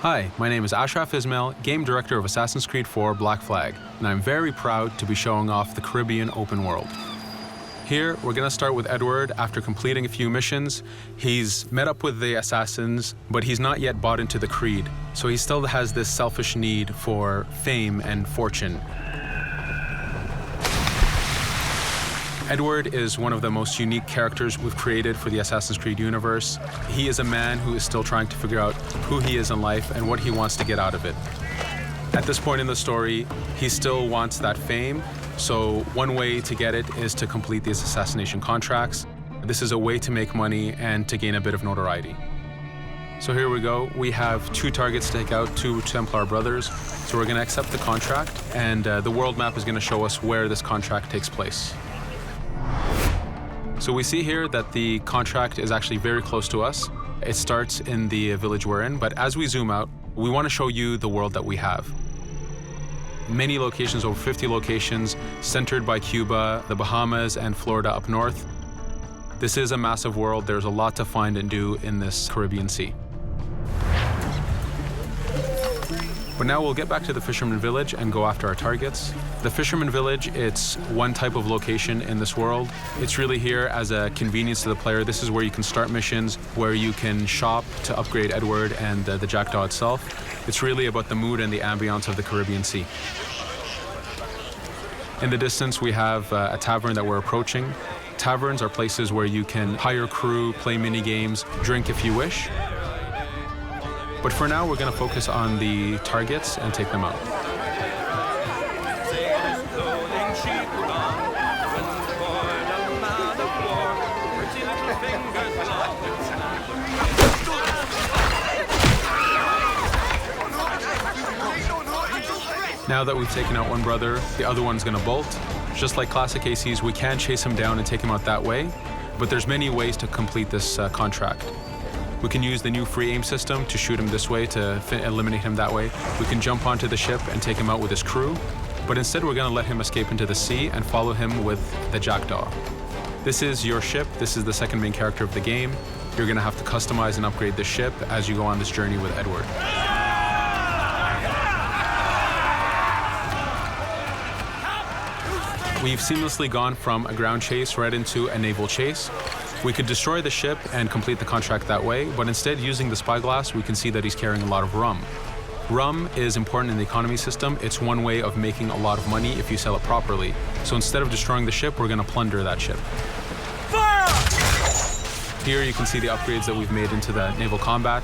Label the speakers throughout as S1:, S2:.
S1: Hi, my name is Ashraf Ismail, Game Director of Assassin's Creed 4 Black Flag, and I'm very proud to be showing off the Caribbean open world. Here, we're going to start with Edward. After completing a few missions, he's met up with the assassins, but he's not yet bought into the creed, so he still has this selfish need for fame and fortune. Edward is one of the most unique characters we've created for the Assassin's Creed universe. He is a man who is still trying to figure out who he is in life and what he wants to get out of it. At this point in the story, he still wants that fame, so one way to get it is to complete these assassination contracts. This is a way to make money and to gain a bit of notoriety. So here we go. We have 2 targets to take out, 2 Templar brothers. So we're going to accept the contract, and the world map is going to show us where this contract takes place. So we see here that the contract is actually very close to us. It starts in the village we're in, but as we zoom out, we want to show you the world that we have. Many locations, over 50 locations, centered by Cuba, the Bahamas, and Florida up north. This is a massive world. There's a lot to find and do in this Caribbean Sea. But now we'll get back to the Fisherman Village and go after our targets. The Fisherman Village, it's one type of location in this world. It's really here as a convenience to the player. This is where you can start missions, where you can shop to upgrade Edward and the Jackdaw itself. It's really about the mood and the ambiance of the Caribbean Sea. In the distance, we have a tavern that we're approaching. Taverns are places where you can hire crew, play mini games, drink if you wish. But for now, we're going to focus on the targets and take them out. Now that we've taken out one brother, the other one's going to bolt. Just like classic ACs, we can chase him down and take him out that way, but there's many ways to complete this contract. We can use the new free aim system to shoot him this way, to eliminate him that way. We can jump onto the ship and take him out with his crew, but instead we're going to let him escape into the sea and follow him with the Jackdaw. This is your ship. This is the second main character of the game. You're going to have to customize and upgrade the ship as you go on this journey with Edward. We've seamlessly gone from a ground chase right into a naval chase. We could destroy the ship and complete the contract that way, but instead, using the spyglass, we can see that he's carrying a lot of rum. Rum is important in the economy system. It's one way of making a lot of money if you sell it properly. So instead of destroying the ship, we're going to plunder that ship. Fire! Here you can see the upgrades that we've made into the naval combat.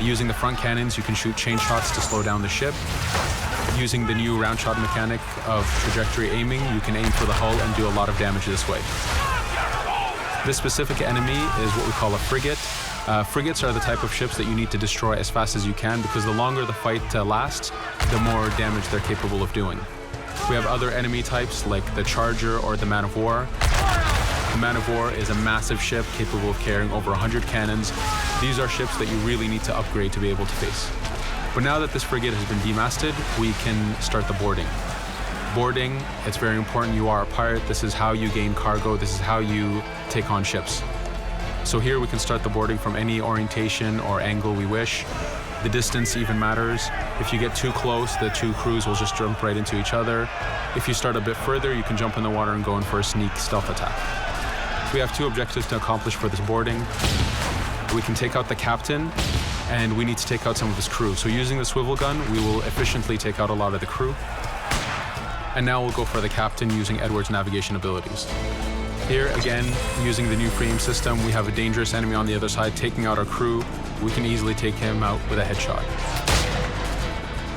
S1: Using the front cannons, you can shoot chain shots to slow down the ship. Using the new round shot mechanic of trajectory aiming, you can aim for the hull and do a lot of damage this way. This specific enemy is what we call a frigate. Frigates are the type of ships that you need to destroy as fast as you can, because the longer the fight lasts, the more damage they're capable of doing. We have other enemy types like the Charger or the Man of War. The Man of War is a massive ship capable of carrying over 100 cannons. These are ships that you really need to upgrade to be able to face. But now that this frigate has been demasted, we can start the boarding. Boarding, it's very important. You are a pirate. This is how you gain cargo. This is how you take on ships. So here we can start the boarding from any orientation or angle we wish. The distance even matters. If you get too close, the 2 crews will just jump right into each other. If you start a bit further, you can jump in the water and go in for a sneak stealth attack. We have 2 objectives to accomplish for this boarding. We can take out the captain, and we need to take out some of his crew. So using the swivel gun, we will efficiently take out a lot of the crew. And now we'll go for the captain using Edward's navigation abilities. Here, again, using the new frame system, we have a dangerous enemy on the other side taking out our crew. We can easily take him out with a headshot.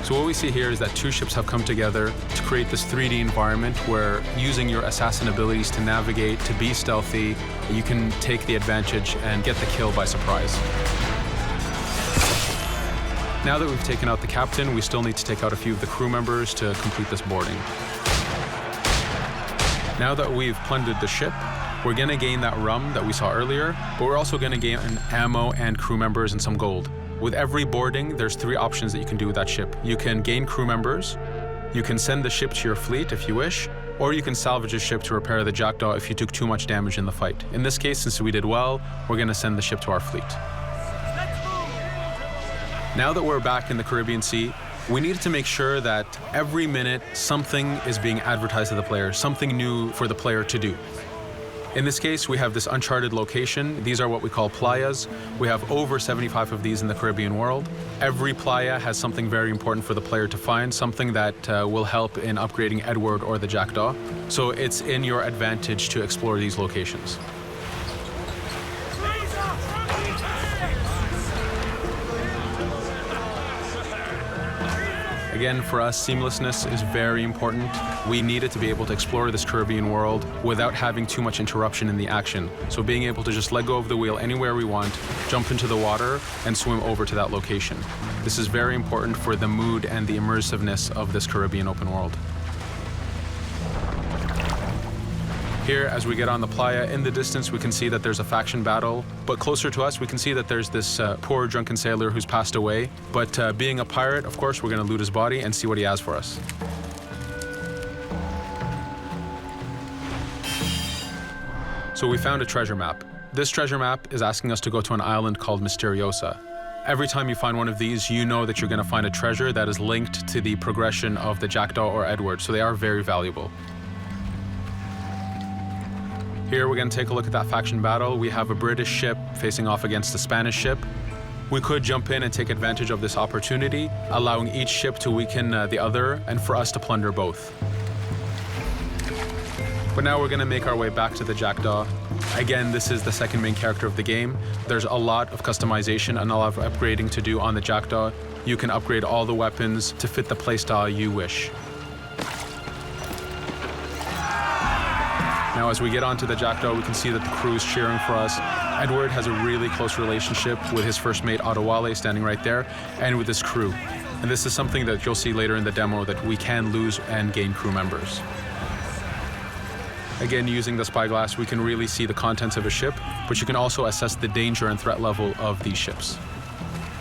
S1: So what we see here is that 2 ships have come together to create this 3D environment where, using your assassin abilities to navigate, to be stealthy, you can take the advantage and get the kill by surprise. Now that we've taken out the captain, we still need to take out a few of the crew members to complete this boarding. Now that we've plundered the ship, we're going to gain that rum that we saw earlier, but we're also going to gain ammo and crew members and some gold. With every boarding, there's 3 options that you can do with that ship. You can gain crew members, you can send the ship to your fleet if you wish, or you can salvage a ship to repair the Jackdaw if you took too much damage in the fight. In this case, since we did well, we're going to send the ship to our fleet. Now that we're back in the Caribbean Sea, we needed to make sure that every minute something is being advertised to the player, something new for the player to do. In this case, we have this uncharted location. These are what we call playas. We have over 75 of these in the Caribbean world. Every playa has something very important for the player to find, something that will help in upgrading Edward or the Jackdaw. So it's in your advantage to explore these locations. Again, for us, seamlessness is very important. We needed to be able to explore this Caribbean world without having too much interruption in the action. So being able to just let go of the wheel anywhere we want, jump into the water, and swim over to that location. This is very important for the mood and the immersiveness of this Caribbean open world. Here, as we get on the playa, in the distance we can see that there's a faction battle, but closer to us we can see that there's this poor drunken sailor who's passed away. But being a pirate, of course, we're going to loot his body and see what he has for us. So we found a treasure map. This treasure map is asking us to go to an island called Misteriosa. Every time you find one of these, you know that you're going to find a treasure that is linked to the progression of the Jackdaw or Edward, so they are very valuable. Here we're going to take a look at that faction battle. We have a British ship facing off against a Spanish ship. We could jump in and take advantage of this opportunity, allowing each ship to weaken the other and for us to plunder both. But now we're going to make our way back to the Jackdaw. Again, this is the second main character of the game. There's a lot of customization and a lot of upgrading to do on the Jackdaw. You can upgrade all the weapons to fit the playstyle you wish. Now, as we get onto the Jackdaw, we can see that the crew is cheering for us. Edward has a really close relationship with his first mate, Adewale, standing right there, and with his crew. And this is something that you'll see later in the demo, that we can lose and gain crew members. Again, using the spyglass, we can really see the contents of a ship, but you can also assess the danger and threat level of these ships.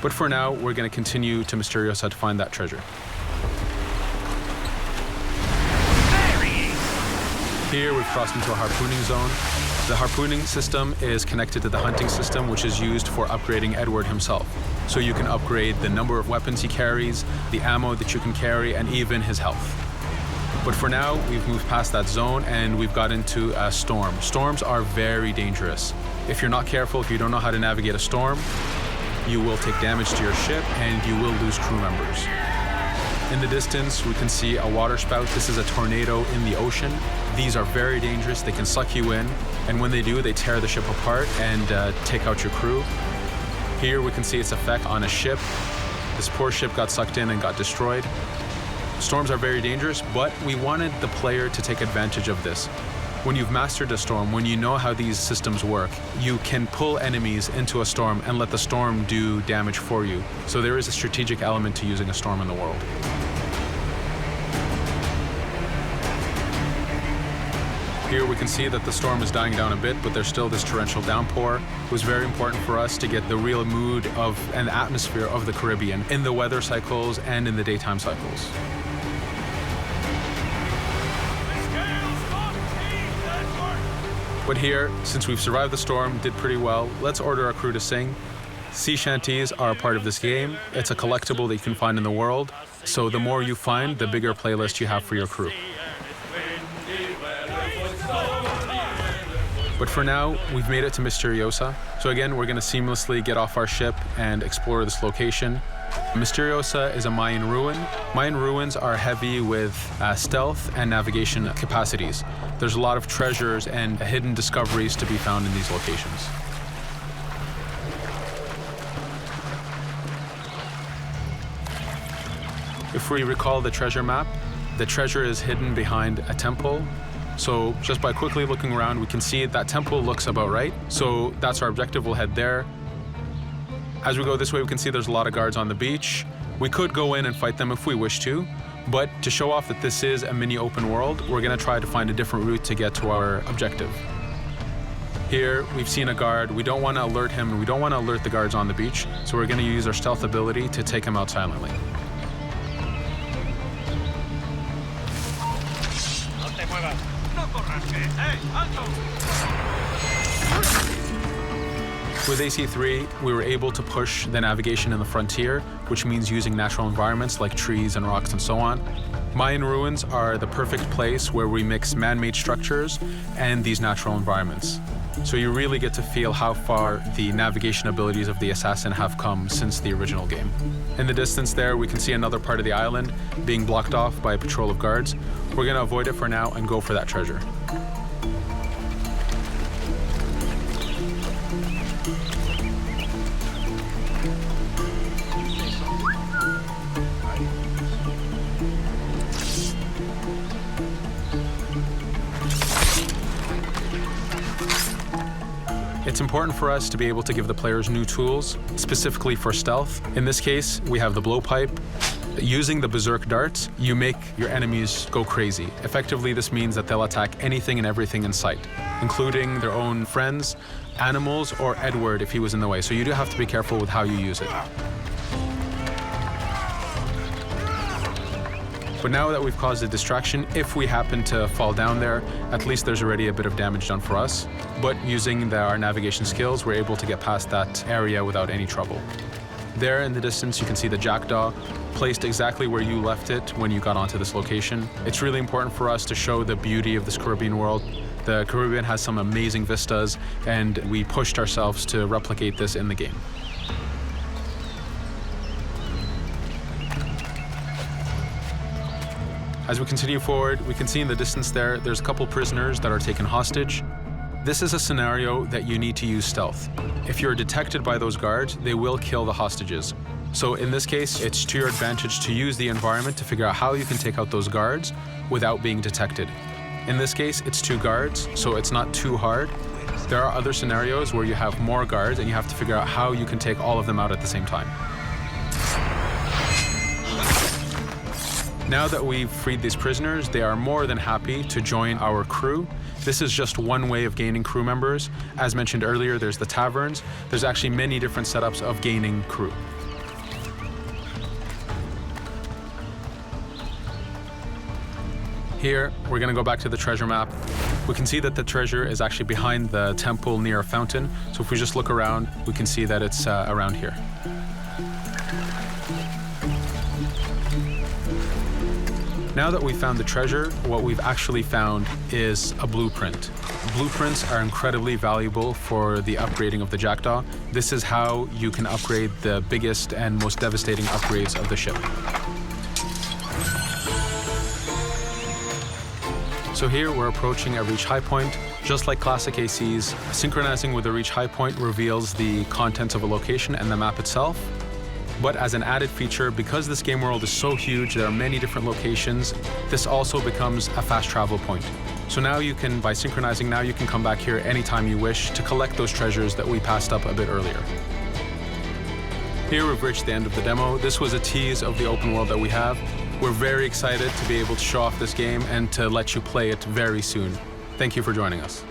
S1: But for now, we're going to continue to Misteriosa to find that treasure. Here we've crossed into a harpooning zone. The harpooning system is connected to the hunting system, which is used for upgrading Edward himself. So you can upgrade the number of weapons he carries, the ammo that you can carry, and even his health. But for now, we've moved past that zone and we've got into a storm. Storms are very dangerous. If you're not careful, if you don't know how to navigate a storm, you will take damage to your ship and you will lose crew members. In the distance, we can see a water spout. This is a tornado in the ocean. These are very dangerous. They can suck you in, and when they do, they tear the ship apart and take out your crew. Here we can see its effect on a ship. This poor ship got sucked in and got destroyed. Storms are very dangerous, but we wanted the player to take advantage of this. When you've mastered a storm, when you know how these systems work, you can pull enemies into a storm and let the storm do damage for you. So there is a strategic element to using a storm in the world. Here we can see that the storm is dying down a bit, but there's still this torrential downpour. It was very important for us to get the real mood of and the atmosphere of the Caribbean in the weather cycles and in the daytime cycles. But here, since we've survived the storm, did pretty well, let's order our crew to sing. Sea shanties are a part of this game. It's a collectible that you can find in the world. So the more you find, the bigger playlist you have for your crew. But for now, we've made it to Misteriosa. So again, we're going to seamlessly get off our ship and explore this location. Misteriosa is a Mayan ruin. Mayan ruins are heavy with stealth and navigation capacities. There's a lot of treasures and hidden discoveries to be found in these locations. If we recall the treasure map, the treasure is hidden behind a temple. So just by quickly looking around, we can see that temple looks about right. So that's our objective. We'll head there. As we go this way, we can see there's a lot of guards on the beach. We could go in and fight them if we wish to, but to show off that this is a mini open world, we're going to try to find a different route to get to our objective. Here, we've seen a guard. We don't want to alert him, and we don't want to alert the guards on the beach, so we're going to use our stealth ability to take him out silently. With AC3, we were able to push the navigation in the frontier, which means using natural environments like trees and rocks and so on. Mayan ruins are the perfect place where we mix man-made structures and these natural environments. So you really get to feel how far the navigation abilities of the assassin have come since the original game. In the distance there, we can see another part of the island being blocked off by a patrol of guards. We're going to avoid it for now and go for that treasure. It's important for us to be able to give the players new tools, specifically for stealth. In this case, we have the blowpipe. Using the berserk darts, you make your enemies go crazy. Effectively, this means that they'll attack anything and everything in sight, including their own friends, animals, or Edward if he was in the way. So you do have to be careful with how you use it. But now that we've caused a distraction, if we happen to fall down there, at least there's already a bit of damage done for us. But using our navigation skills, we're able to get past that area without any trouble. There in the distance, you can see the Jackdaw, placed exactly where you left it when you got onto this location. It's really important for us to show the beauty of this Caribbean world. The Caribbean has some amazing vistas, and we pushed ourselves to replicate this in the game. As we continue forward, we can see in the distance there's a couple prisoners that are taken hostage. This is a scenario that you need to use stealth. If you're detected by those guards, they will kill the hostages. So in this case, it's to your advantage to use the environment to figure out how you can take out those guards without being detected. In this case, it's 2 guards, so it's not too hard. There are other scenarios where you have more guards and you have to figure out how you can take all of them out at the same time. Now that we've freed these prisoners, they are more than happy to join our crew. This is just one way of gaining crew members. As mentioned earlier, there's the taverns. There's actually many different setups of gaining crew. Here, we're going to go back to the treasure map. We can see that the treasure is actually behind the temple near a fountain. So if we just look around, we can see that it's around here. Now that we've found the treasure, what we've actually found is a blueprint. Blueprints are incredibly valuable for the upgrading of the Jackdaw. This is how you can upgrade the biggest and most devastating upgrades of the ship. So here we're approaching a reach high point. Just like classic ACs, synchronizing with the reach high point reveals the contents of a location and the map itself. But as an added feature, because this game world is so huge, there are many different locations, this also becomes a fast travel point. So now you can, by synchronizing, now you can come back here anytime you wish to collect those treasures that we passed up a bit earlier. Here we've reached the end of the demo. This was a tease of the open world that we have. We're very excited to be able to show off this game and to let you play it very soon. Thank you for joining us.